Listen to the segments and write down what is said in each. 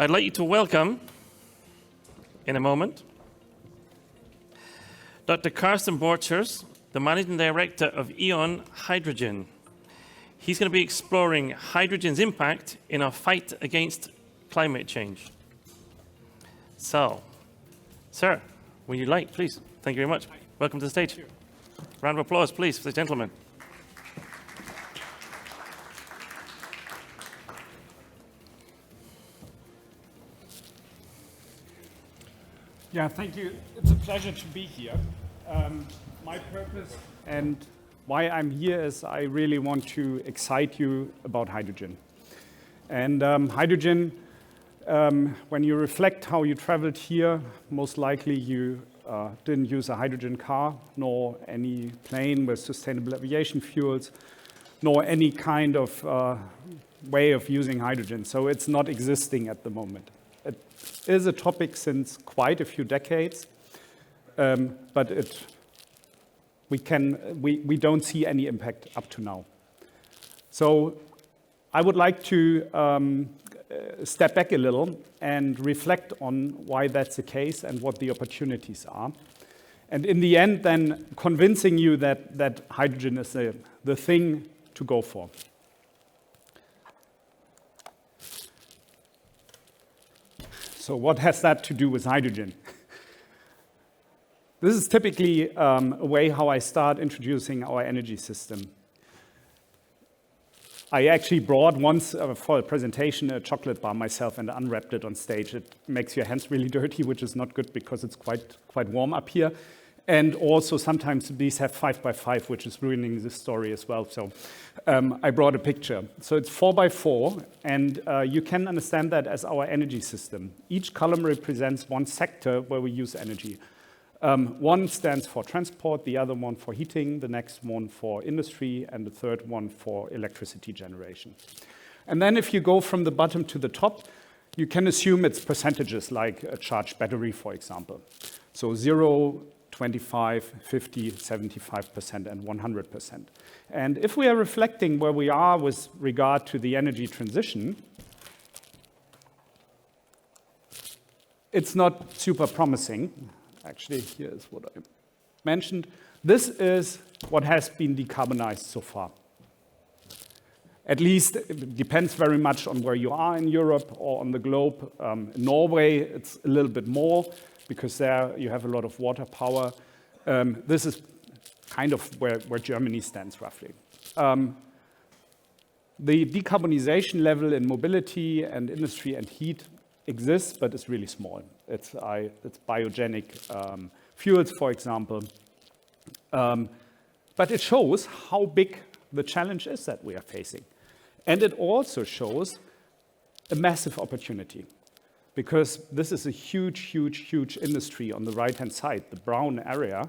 I'd like you to welcome, in a moment, Dr. Carsten Borchers, the Managing Director of E.ON Hydrogen. He's going to be exploring hydrogen's impact in our fight against climate change. So, sir, when you like, please. Thank you very much. Welcome to the stage. Round of applause, please, for the gentleman. Yeah, thank you. It's a pleasure to be here. My purpose and why I'm here is I really want to excite you about hydrogen. And hydrogen, when you reflect how you traveled here, most likely you didn't use a hydrogen car, nor any plane with sustainable aviation fuels, nor any kind of way of using hydrogen. So it's not existing at the moment. It is a topic since quite a few decades, but we don't see any impact up to now. So I would like to step back a little and reflect on why that's the case and what the opportunities are. And in the end, then convincing you that hydrogen is the thing to go for. So what has that to do with hydrogen? This is typically a way how I start introducing our energy system. I actually brought once for a presentation a chocolate bar myself and unwrapped it on stage. It makes your hands really dirty, which is not good because it's quite warm up here. And also sometimes these have 5x5, which is ruining the story as well. So I brought a picture. So it's 4x4, and you can understand that as our energy system. Each column represents one sector where we use energy. One stands for transport, the other one for heating, the next one for industry, and the third one for electricity generation. And then if you go from the bottom to the top, you can assume it's percentages like a charged battery, for example. So 0, 25, 50, 75%, and 100%. And if we are reflecting where we are with regard to the energy transition, it's not super promising. Actually, here is what I mentioned. This is what has been decarbonized so far. At least it depends very much on where you are in Europe or on the globe. In Norway, it's a little bit more because there you have a lot of water power. This is kind of where Germany stands roughly. The decarbonization level in mobility and industry and heat exists, but it's really small. It's biogenic fuels, for example. But it shows how big the challenge is that we are facing. And it also shows a massive opportunity, because this is a huge, huge, huge industry on the right-hand side. The brown area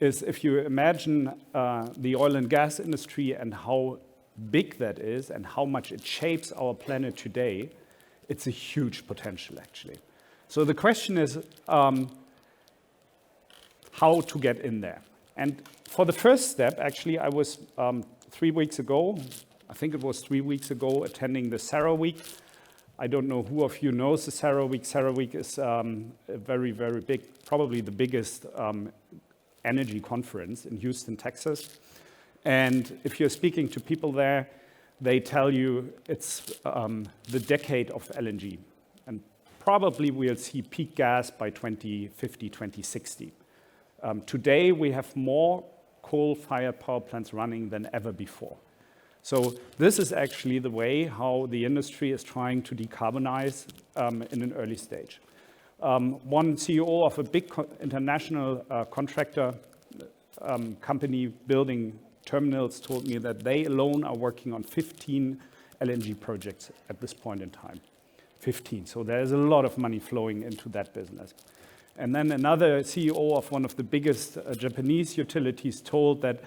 is, if you imagine the oil and gas industry and how big that is and how much it shapes our planet today, it's a huge potential, actually. So the question is how to get in there. And for the first step, actually, I was 3 weeks ago, I think it was 3 weeks ago, attending the CERAWeek. I don't know who of you knows the CERAWeek. CERAWeek is a very, very big, probably the biggest energy conference in Houston, Texas. And if you're speaking to people there, they tell you it's the decade of LNG. And probably we'll see peak gas by 2050, 2060. Today, we have more coal-fired power plants running than ever before. So this is actually the way how the industry is trying to decarbonize in an early stage. One CEO of a big international contractor company building terminals told me that they alone are working on 15 LNG projects at this point in time. 15. So there's a lot of money flowing into that business. And then another CEO of one of the biggest Japanese utilities told that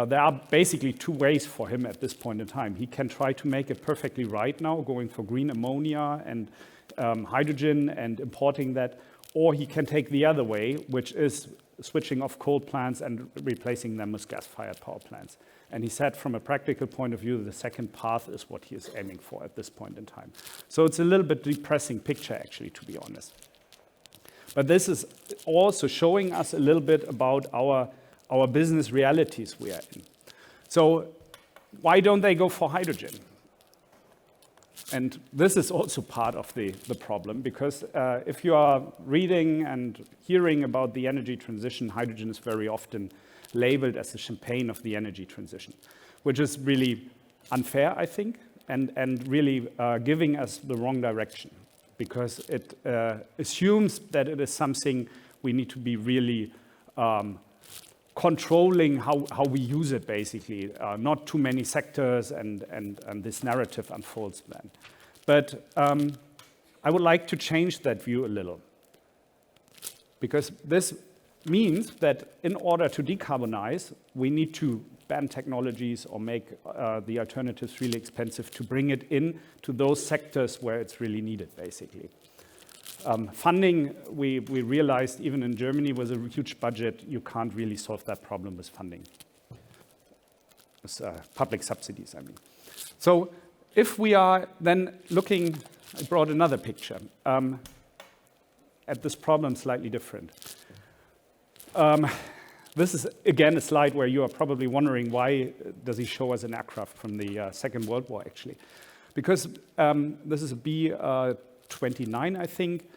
there are basically two ways for him at this point in time. He can try to make it perfectly right now, going for green ammonia and hydrogen and importing that, or he can take the other way, which is switching off coal plants and replacing them with gas-fired power plants. And he said from a practical point of view, the second path is what he is aiming for at this point in time. So it's a little bit depressing picture, actually, to be honest. But this is also showing us a little bit about our business realities we are in. So why don't they go for hydrogen? And this is also part of the problem, because if you are reading and hearing about the energy transition, hydrogen is very often labeled as the champagne of the energy transition, which is really unfair, I think, and really giving us the wrong direction, because it assumes that it is something we need to be really controlling how we use it, basically. Not too many sectors, and this narrative unfolds then. But I would like to change that view a little, because this means that in order to decarbonize, we need to ban technologies or make the alternatives really expensive to bring it in to those sectors where it's really needed, basically. Funding, we realized even in Germany with a huge budget, you can't really solve that problem with funding. With public subsidies, I mean. So if we are then looking, I brought another picture, at this problem slightly different. This is, again, a slide where you are probably wondering why does he show us an aircraft from the Second World War, actually. Because this is a B-29, I think.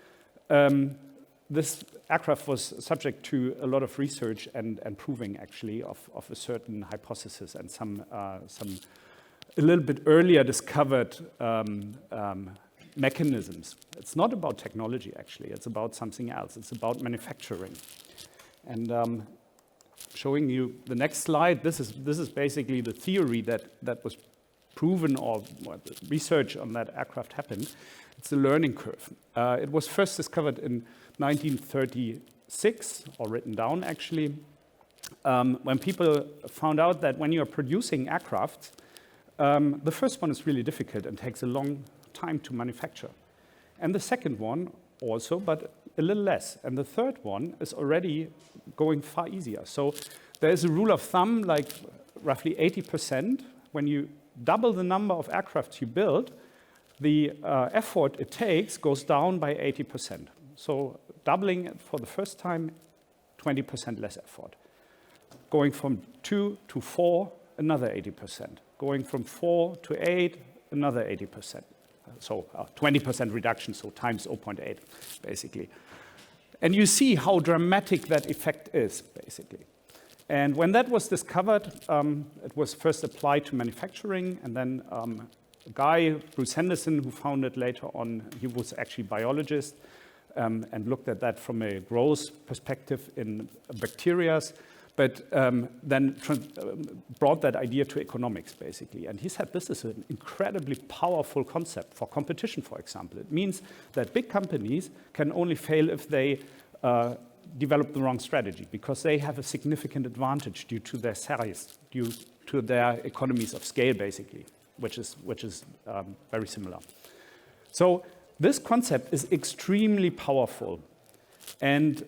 This aircraft was subject to a lot of research and proving, actually, of a certain hypothesis and some a little bit earlier discovered mechanisms. It's not about technology, actually. It's about something else. It's about manufacturing. And showing you the next slide, this is basically the theory that was proven, or the research on that aircraft happened. It's a learning curve. It was first discovered in 1936, or written down, actually, when people found out that when you're producing aircraft, the first one is really difficult and takes a long time to manufacture. And the second one also, but a little less. And the third one is already going far easier. So there's a rule of thumb, like roughly 80%. When you double the number of aircraft you build, the effort it takes goes down by 80%. So doubling it for the first time, 20% less effort. Going from 2 to 4, another 80%. Going from 4 to 8, another 80%. So 20% reduction, so times 0.8, basically. And you see how dramatic that effect is, basically. And when that was discovered, it was first applied to manufacturing, and then a guy, Bruce Henderson, who found it later on, he was actually a biologist, and looked at that from a growth perspective in bacteria, but then brought that idea to economics, basically. And he said this is an incredibly powerful concept for competition, for example. It means that big companies can only fail if they develop the wrong strategy, because they have a significant advantage due to their size, due to their economies of scale, basically, which is very similar. So this concept is extremely powerful. And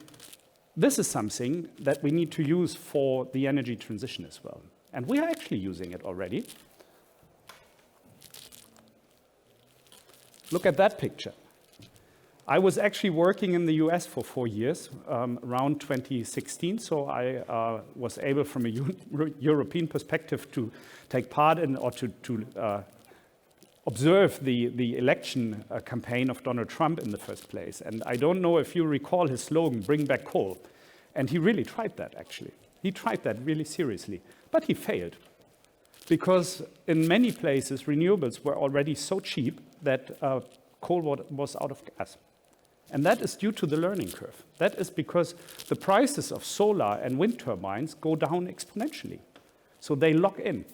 this is something that we need to use for the energy transition as well. And we are actually using it already. Look at that picture. I was actually working in the US for 4 years, around 2016, so I was able from a European perspective to take part in, or to observe the election campaign of Donald Trump in the first place. And I don't know if you recall his slogan, "Bring back coal." And he really tried that, actually. He tried that really seriously, but he failed. Because in many places, renewables were already so cheap that coal was out of gas. And that is due to the learning curve. That is because the prices of solar and wind turbines go down exponentially. So they lock in.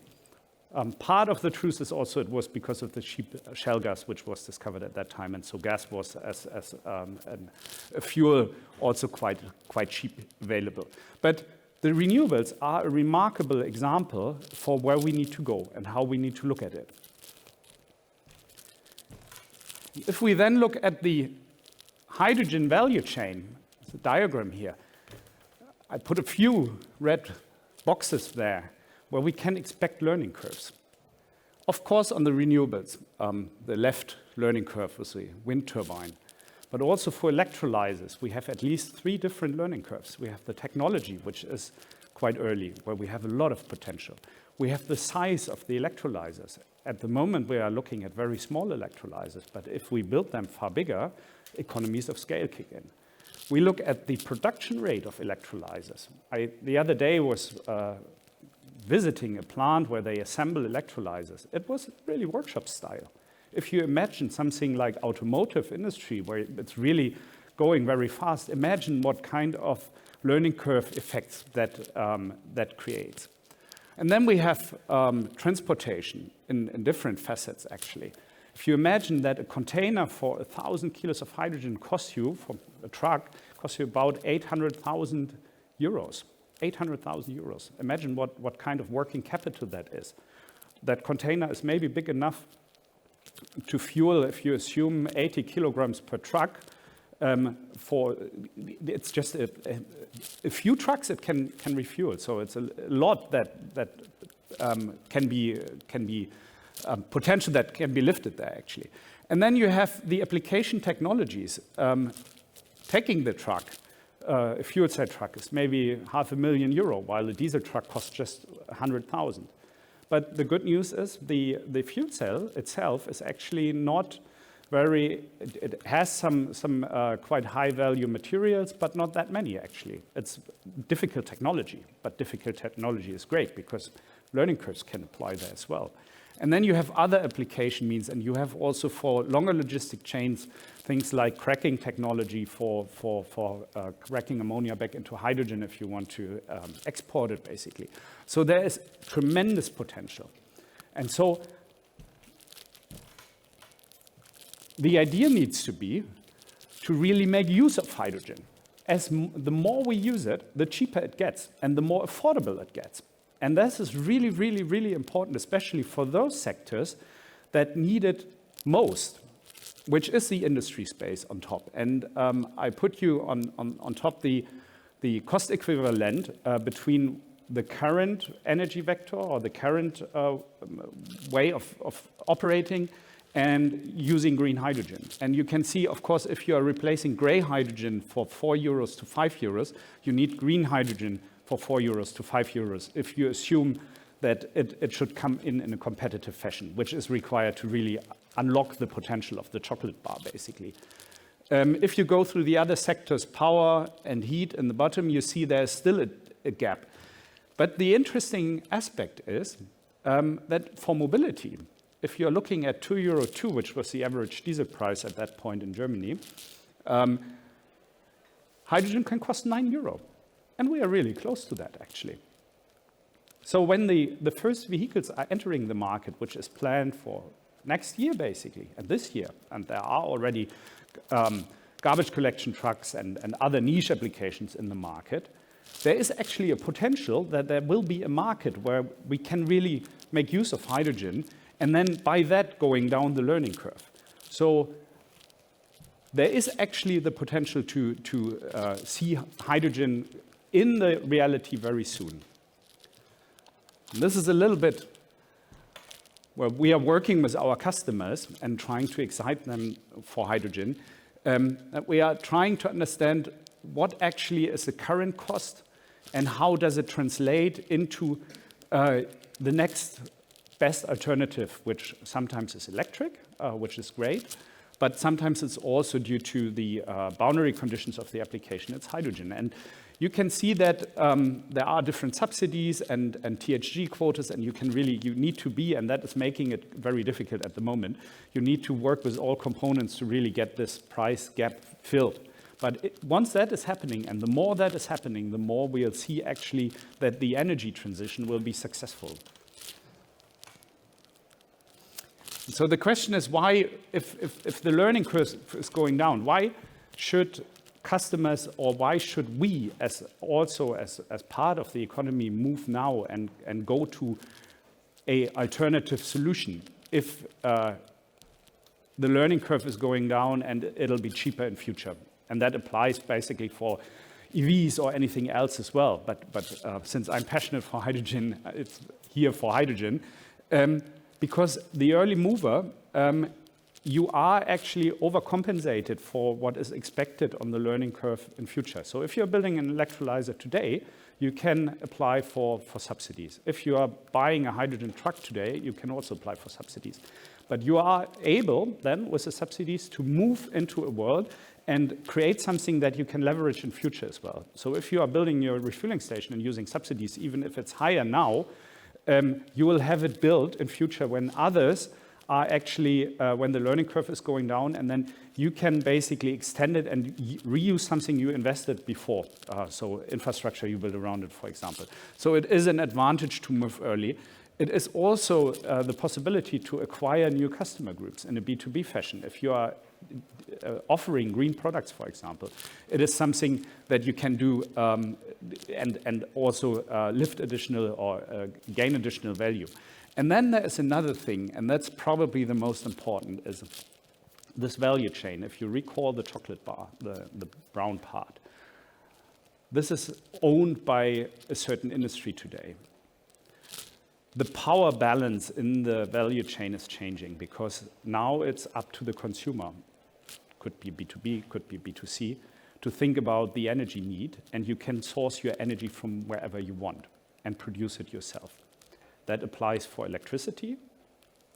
Part of the truth is also it was because of the cheap shale gas which was discovered at that time, and so gas was as a fuel also quite cheap available. But the renewables are a remarkable example for where we need to go and how we need to look at it. If we then look at the hydrogen value chain, the diagram here, I put a few red boxes there where we can expect learning curves. Of course, on the renewables, the left learning curve was the wind turbine. But also for electrolyzers, we have at least 3 different learning curves. We have the technology, which is quite early, where we have a lot of potential. We have the size of the electrolyzers. At the moment, we are looking at very small electrolyzers, but if we build them far bigger, economies of scale kick in. We look at the production rate of electrolyzers. The other day was visiting a plant where they assemble electrolyzers. It was really workshop style. If you imagine something like automotive industry where it's really going very fast, imagine what kind of learning curve effects that creates. And then we have transportation in different facets, actually. If you imagine that a container for 1,000 kilos of hydrogen costs you, from a truck, costs you about 800,000 euros. 800,000 euros. Imagine what kind of working capital that is. That container is maybe big enough to fuel, if you assume 80 kilograms per truck, it's just a few trucks it can refuel. So it's a lot that can be potential that can be lifted there, actually. And then you have the application technologies. Taking the truck, a fuel cell truck is maybe €500,000, while a diesel truck costs just 100,000. But the good news is the fuel cell itself is actually not very, it has some quite high value materials, but not that many actually. It's difficult technology, but difficult technology is great because learning curves can apply there as well. And then you have other application means, and you have also for longer logistic chains, things like cracking technology for cracking ammonia back into hydrogen if you want to export it, basically. So there is tremendous potential. And so the idea needs to be to really make use of hydrogen. The more we use it, the cheaper it gets, and the more affordable it gets. And this is really, really, really important, especially for those sectors that need it most, which is the industry space on top. And I put you on top the cost equivalent between the current energy vector or the current way of operating and using green hydrogen. And you can see, of course, if you are replacing gray hydrogen for €4 to €5, you need green hydrogen for €4 to €5 if you assume that it should come in a competitive fashion, which is required to really unlock the potential of the chocolate bar, basically. If you go through the other sectors, power and heat in the bottom, you see there's still a gap. But the interesting aspect is that for mobility, if you're looking at €2.2, which was the average diesel price at that point in Germany, hydrogen can cost €9. And we are really close to that, actually. So when the first vehicles are entering the market, which is planned for next year, basically, and this year, and there are already garbage collection trucks and other niche applications in the market, there is actually a potential that there will be a market where we can really make use of hydrogen, and then by that going down the learning curve. So there is actually the potential to see hydrogen in the reality very soon. And this is a little bit where we are working with our customers and trying to excite them for hydrogen. We are trying to understand what actually is the current cost and how does it translate into the next best alternative, which sometimes is electric, which is great, but sometimes it's also due to the boundary conditions of the application, it's hydrogen. And you can see that there are different subsidies and THG quotas, and you need to be, and that is making it very difficult at the moment, you need to work with all components to really get this price gap filled. But once that is happening, and the more that is happening, the more we'll see actually that the energy transition will be successful. So the question is why, if the learning curve is going down, why should customers, or why should we as part of the economy move now and go to an alternative solution if the learning curve is going down and it'll be cheaper in future? And that applies basically for EVs or anything else as well. But since I'm passionate for hydrogen, it's here for hydrogen. Because the early mover, you are actually overcompensated for what is expected on the learning curve in future. So if you're building an electrolyzer today, you can apply for subsidies. If you are buying a hydrogen truck today, you can also apply for subsidies. But you are able then, with the subsidies, to move into a world and create something that you can leverage in future as well. So if you are building your refueling station and using subsidies, even if it's higher now, you will have it built in future when others are actually, when the learning curve is going down, and then you can basically extend it and reuse something you invested before. So infrastructure you build around it, for example. So it is an advantage to move early. It is also the possibility to acquire new customer groups in a B2B fashion. If you are offering green products, for example, it is something that you can do and also lift additional or gain additional value. And then there is another thing, and that's probably the most important, is this value chain. If you recall the chocolate bar, the brown part, this is owned by a certain industry today. The power balance in the value chain is changing because now it's up to the consumer. Could be B2B, could be B2C, to think about the energy need, and you can source your energy from wherever you want and produce it yourself. That applies for electricity,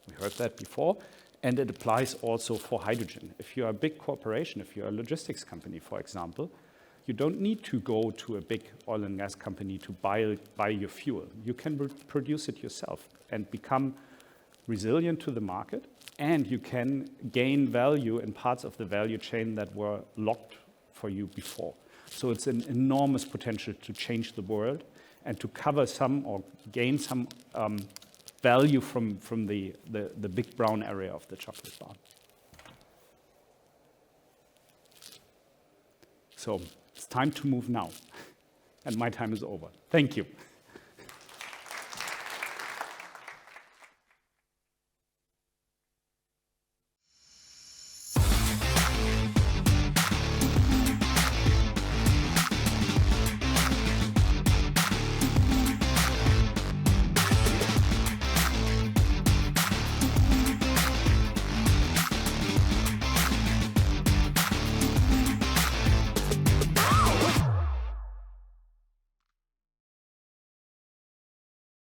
we heard that before, and it applies also for hydrogen. If you're a big corporation, if you're a logistics company, for example, you don't need to go to a big oil and gas company to buy your fuel. You can produce it yourself and become resilient to the market, and you can gain value in parts of the value chain that were locked for you before. So it's an enormous potential to change the world and to cover some or gain some value from the big brown area of the chocolate bar. So it's time to move now. And my time is over. Thank you.